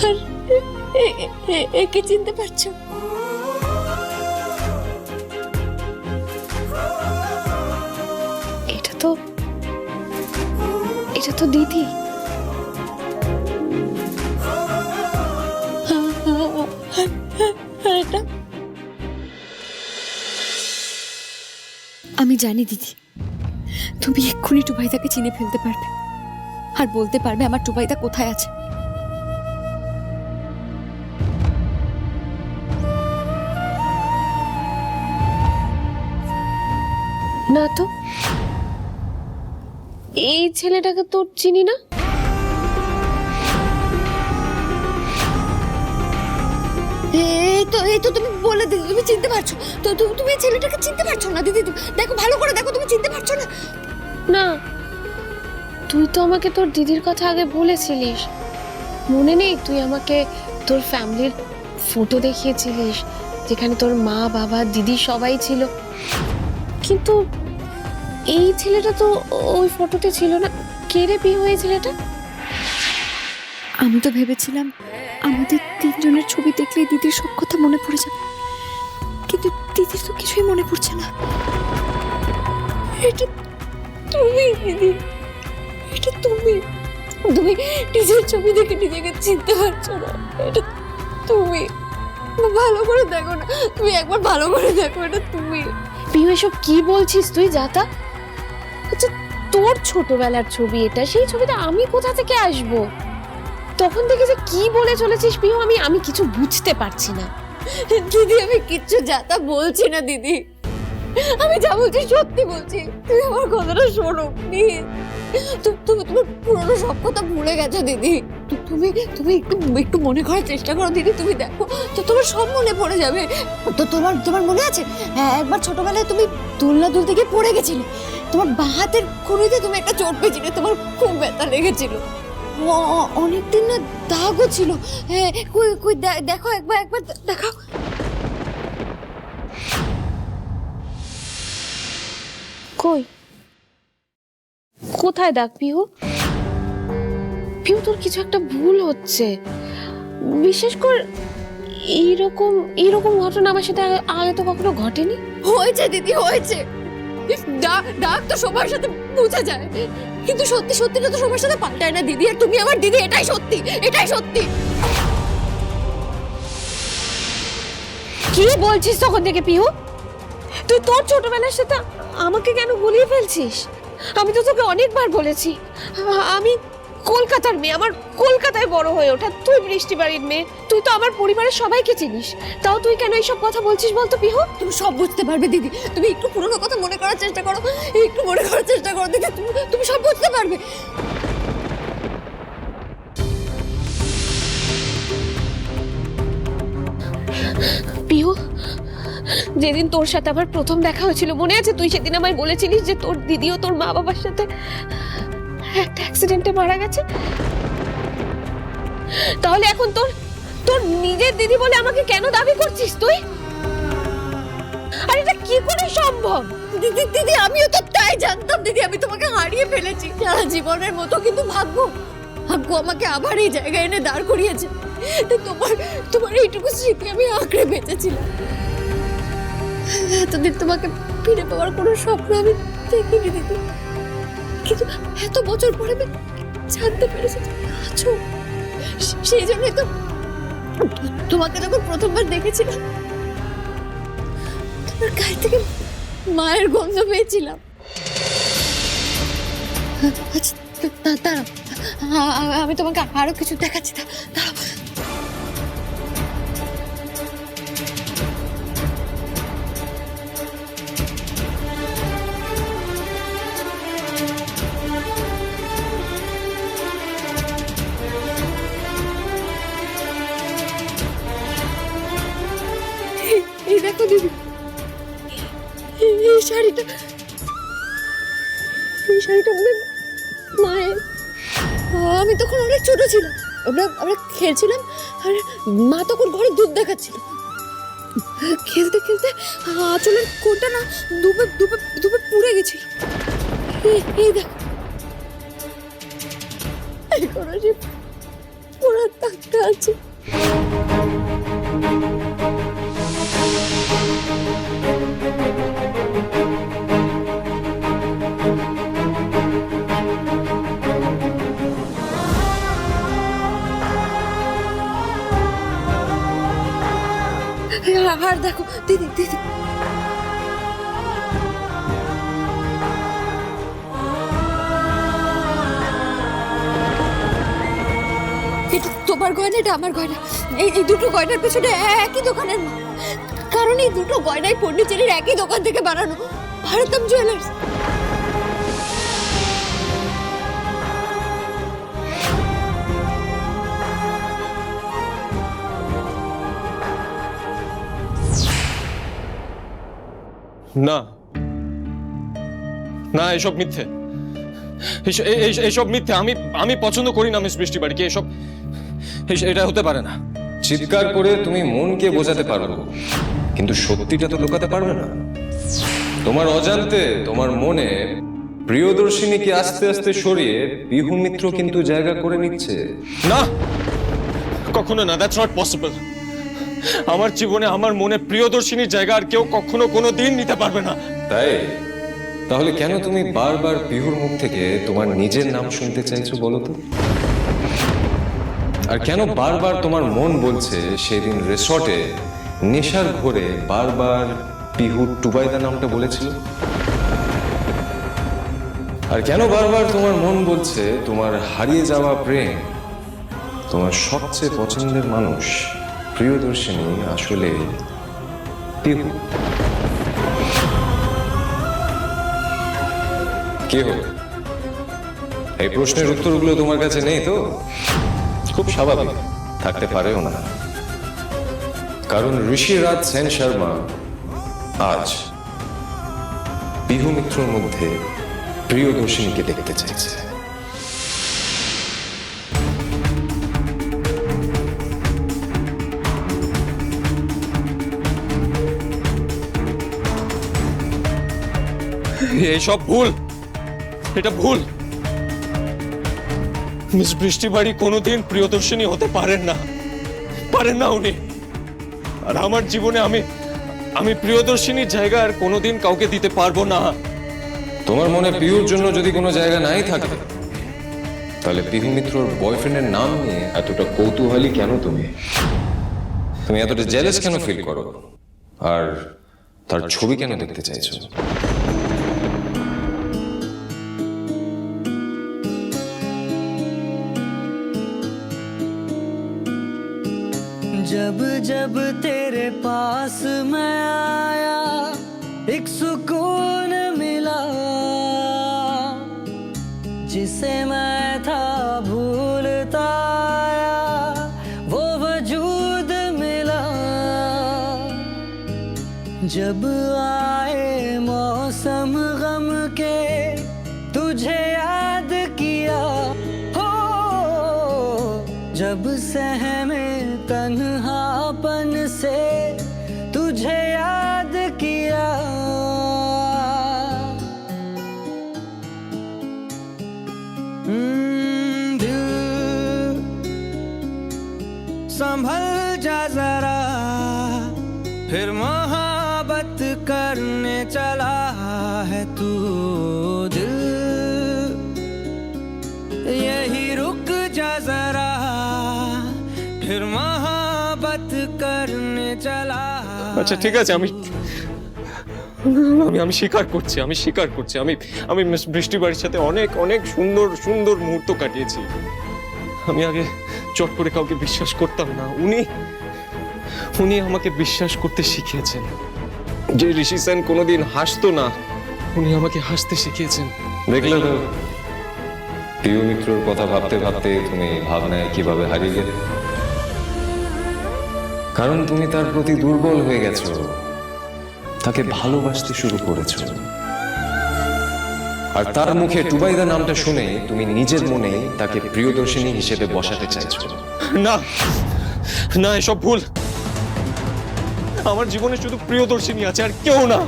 আর একে চিনতে পারছো? এটা তো দিদি। এটা আমি জানি দিদি, তুমি এক্ষুনি টুবাইদাকে চিনে ফেলতে পারবে আর বলতে পারবে আমার টুবাইদা কোথায় আছে। না তো, এই ছেলেটাকে তোর চিনি না। এই তো তুমি বলে দিদি তুমি চিনতে পারছো তো? তুমি এই ছেলেটাকে চিনতে পারছো না দিদি? দেখো ভালো করে দেখো, তুমি চিনতে পারছো না? না, তুই তো আমাকে তোর দিদির কথা আগে বলেছিলিস, মনে নেই? তুই আমাকে তোর ফ্যামিলির ফটো দেখিয়েছিলিস, যেখানে তোর মা বাবা দিদি সবাই ছিল। কিন্তু এই ছেলেটা তো ওই ফটোতে ছিল না। কে রে বিয়ে হয়ে ছেলেটা? আমি তো ভেবেছিলাম আমাদের তিনজনের ছবি দেখলেই দিদির সব কথা মনে পড়ে যাবে, কিন্তু দিদির তো কিছুই মনে পড়ছে না। এটা তুমি দিদি, এটা তুমি নিজের ছবি দেখে নিজেকে চিনতে পারছো না? এটা তুমি ভালো করে দেখো না, তুমি একবার ভালো করে দেখো, এটা তুমি। বিয়ে এসব কি বলছিস তুই? যাতা, আচ্ছা তোর ছোটবেলার ছবি এটা, সেই ছবিটা আমি কোথা থেকে আসবো? তখন থেকে যে কি বলে চলেছিস পিহু, আমি কিছু বুঝতে পারছি না। দিদি আমি কিচ্ছু যাতা বলছি না দিদি, আমি যা বলছি সত্যি বলছি, তুমি আমার কথাটা শোনো প্লিজ। তুমি তোমার পুরনো সব কথা ভুলে গেছো দিদি। তুমি তুমি একটু মনে করার চেষ্টা করো দিদি, তুমি দেখো তো তোমার সব মনে পড়ে যাবে। তো তোমার মনে আছে একবার ছোটবেলায় তুমি দোলনা দুলতে গিয়ে পড়ে গেছিলে, তোমার বাঁ হাতের কনুইতে তুমি একটা চোট পেয়েছিলে, তোমার খুব ব্যথা লেগেছিল, অনেকদিন না দাগও ছিল। হ্যাঁ কই কই দেখো একবার দেখাও। কই, কোথায় দাগ পিহু? পিহু তোর কিছু একটা ভুল হচ্ছে। বিশেষ করে এইরকম ঘটনা আমার সাথে আগে তো কখনো ঘটেনি। হয়েছে দিদি হয়েছে, ডাক তো সবার সাথে বোঝা যায়, কিন্তু সত্যিটা তো সবার সাথে পাল্টায় না দিদি। আর তুমি আমার দিদি, এটাই সত্যি। কি বলছিস তখন থেকে পিহু? তুই তোর ছোটবেলার সাথে আমাকে কেন গুলিয়ে ফেলছিস? আমি তো তোকে অনেকবার বলেছি আমি কলকাতার মেয়ে, আমার কলকাতায় বড় হয়ে ওঠা। তুই বৃষ্টি বাড়ির মেয়ে, তুই তো আমার পরিবারের সবাইকে চিনিস, তাও তুই কেন এইসব কথা বলছিস বলতো পিহু? তুমি সব বুঝতে পারবে দিদি, তুমি একটু পুরোনো কথা মনে করার চেষ্টা করো, দিদি, তুমি সব বুঝতে পারবে। পিহু, যেদিন তোর সাথে আমার প্রথম দেখা হয়েছিল মনে আছে? তুই সেদিন আমায় বলেছিলিস যে তোর দিদিও তোর মা বাবার সাথে একটা অ্যাক্সিডেন্টে মারা গেছে। তাহলে এখন তোর নিজের দিদি বলে আমাকে কেন দাবি করছিস তুই? আর এটা কি করে সম্ভব? দিদি আমিও তো তাই জানতাম দিদি, আমি তোমাকে হারিয়ে ফেলেছি সারা জীবনের মতো, কিন্তু ভাগ্য আমাকে আবার এই জায়গায় এনে দাঁড় করিয়েছে। তোমার এইটুকু স্মৃতি আমি আঁকড়ে বেঁচেছিলাম। এতদিন তোমাকে ফিরে পাওয়ার কোনো স্বপ্ন আমি দেখিনি দিদি, কিন্তু এত বছর পরে আমি জানতে পেরেছি তুমি আছো। সেই জন্যই তো তোমাকে যখন প্রথমবার দেখেছিলাম তোমার গায়ে থেকে মায়ের গন্ধ পেয়েছিলাম। আচ্ছা দাঁড়াও, আমি তোমাকে আরো কিছু দেখাচ্ছি, দাঁড়াও। এই দেখো দিদি, এই শাড়িটা আমাদের মায়ের। আমি তখন অনেক ছোট ছিলাম, আমরা খেলছিলাম, আর মা তখন ঘরে দুধ দেখাচ্ছিল। খেলতে আঁচলের কোনটা না দুবে পুড়ে গেছিল। এই দেখো, পোড়ার দাগটা আছে। আর দেখো দিদি দিদি, এটা তোমার গয়না, এটা আমার গয়না। এই দুটো গয়নার পেছনে একই দোকানের মাল। কারণ এই দুটো গয়নাই পন্ডিচেরির একই দোকান থেকে বানানো, ভারতম জুয়েলার্স। না না, এসব মিথ্যে, এইসব মিথ্যে। আমি পছন্দ করি না মিস বৃষ্টি বাড়িকে। এটা হতে পারে না। চিৎকার করে তুমি মনকে বোঝাতে পারো, কিন্তু সত্যিটা তো লুকাতে পারবে না। তোমার অজান্তে তোমার মনে প্রিয়দর্শিনীকে আস্তে আস্তে সরিয়ে বিহু মিত্র কিন্তু জায়গা করে নিচ্ছে। না, কখনো না, দ্যাটস নট পসিবল। আমার জীবনে আমার মনে প্রিয়দর্শিনীর জায়গা আর কেউ কখনো কোনো দিন নিতে পারবে না। তাই তাহলে কেন তুমি বারবার বিহুর মুখ থেকে তোমার নিজের নাম শুনতে চাইছো বলো তো? আর কেন বারবার তোমার মন বলছে সেদিন রিসর্টে নেশার ঘোরে বারবার বিহুর টুবাইদা নামটা বলেছিল? আর কেন বারবার তোমার মন বলছে তোমার হারিয়ে যাওয়া প্রেম, তোমার সবচেয়ে পছন্দের মানুষ প্রিয়দর্শিনী আসলে বিহু? কে হলো? এই প্রশ্নের উত্তরগুলো তোমার কাছে নেই তো? খুব স্বাভাবিক, থাকতে পারেও না। কারণ ঋষিরাজ সেন শর্মা আজ বিহু মিত্রর মধ্যে প্রিয়দর্শিনীকে দেখতে চাইছে। এইসব ভুল, এটা ভুল। মিস বৃষ্টি বাড়ি কোনোদিন প্রিয়দর্শিনী হতে পারেন না উনি। আর আমার জীবনে আমি প্রিয়দর্শিনীর জায়গা আর কোনোদিন কাউকে দিতে পারবো না। তোমার মনে পিহুর জন্য যদি কোনো জায়গা নাই থাকে, তাহলে পিহু মিত্রর বয়ফ্রেন্ডের নাম নিয়ে এতটা কৌতূহলী কেন? তুমি এতটা জেলাস কেন ফিল করো? আর তার ছবি কেন দেখতে চাইছো? जब जब तेरे पास मैं आया एक सुकून मिला, जिसे मैं था भूलता आया वो वजूद मिला। जब आए मौसम गम के तुझे याद किया, हो जब सहमे तन्हापन से तुझे याद किया। दिल संभल जा जरा, फिर मोहब्बत करने चला है तू। दिल यही रुक जा जरा, फिर मोहब्बत करने चला। আচ্ছা ঠিক আছে, আমি স্বীকার করছি, আমি মিস বৃষ্টি বাড়ির সাথে অনেক অনেক সুন্দর সুন্দর মুহূর্ত কাটিয়েছি। আমি আগে চট করে কাউকে বিশ্বাস করতাম না। উনি আমাকে বিশ্বাস করতে শিখিয়েছেন। যে ঋষি সেন কোনোদিন হাসতো না, উনি আমাকে হাসতে শিখিয়েছেন। দেখলে তো, প্রিয় মিত্রর কথা ভাবতে ভাবতে তুমি ভাবনায় কিভাবে হারিয়ে গেলে। কারণ তুমি তার প্রতি দুর্বল হয়ে গেছো, তাকে ভালোবাসতে শুরু করেছো। আর তার মুখে টুবাইদা নামটা শুনে তুমি নিজের মনে তাকে প্রিয়দর্শিনী হিসেবে বসাতে চাইছো। না না, এসব ভুল। আমার জীবনে শুধু প্রিয়দর্শিনী আছে, আর কেউ না।